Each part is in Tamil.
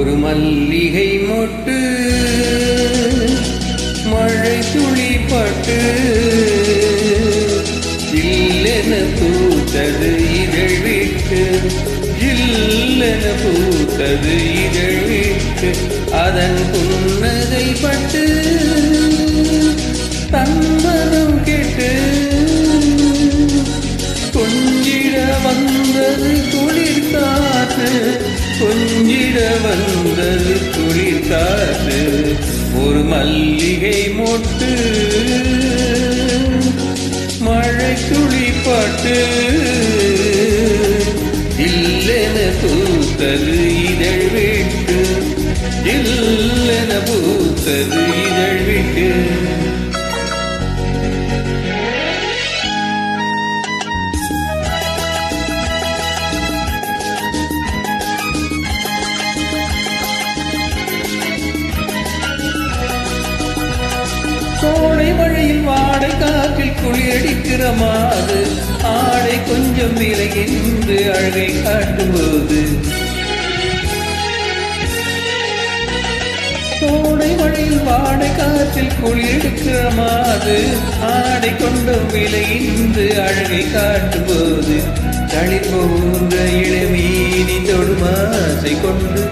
ஒரு மல்லிகை மொட்டு மழை துளி பட்டு இல்லென பூத்தது இதழ் விட்டு, இல்லென பூத்தது இதழ் விட்டு, அதன் புன்னகை பட்டு தன்மனம் கெட்டு கொஞ்சிட வந்தது குளிர் காற்று, கொஞ்சிட வந்தது குளிர் காற்று. ஒரு மல்லிகை மொட்டு மழை துளி பட்டு இல்லென பூத்தது இதழ் விட்டு, இல்லென பூத்தது இதழ் விட்டு. கோடை மழையில் வாடை காற்றில் குளிரடிக்கிற மாது ஆடை கொஞ்சம் விலகின்று அழகை காட்டும்போது, கோடை மழையில் வாடை காற்றில் குளிரடிக்கிற மாது ஆடை கொண்டும் விலகின்று அழகை காட்டும்போது, களி போன்ற இளமீனி தொடுமாசை கொண்டு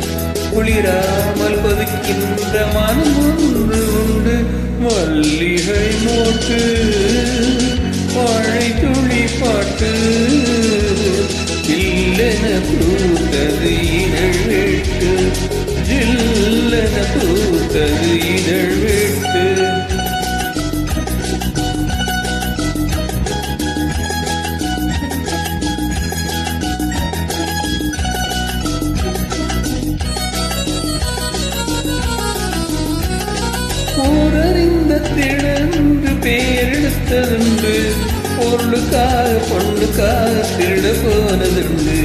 குளிராமல் கொதிக்கின்ற மனம் ஒன்று உண்டு. மல்லிகை மொட்டு மழை துளி பட்டு இல்லென பூத்தது இதழ் விட்டு, இல்லென பூத்தது இதழ் விட்டு. ஊரறிந்த திடன்று பேரெடுத்ததுண்டு, பொருளுக்காக பொண்ணுக்காக திருட போனதுண்டு.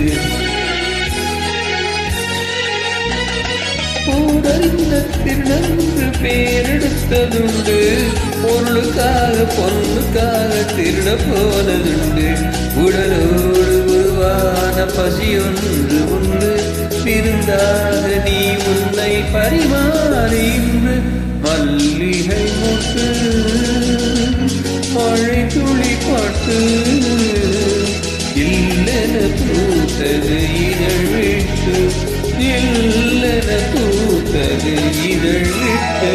ஊரறிந்த திடன்று பேரெடுத்ததுண்டு, பொருளுக்காக பொண்ணுக்காக திருட போனதுண்டு. உடலோடு உருவான பசியொன்று உண்டு, விருந்தாக நீ உன்னை பரிமாறி இன்று. மல்லிகை மொட்டு மழை துளி பட்டு இல்லென பூத்தது இதழ் விட்டு, இல்லென பூத்தது இதழ் விட்டு.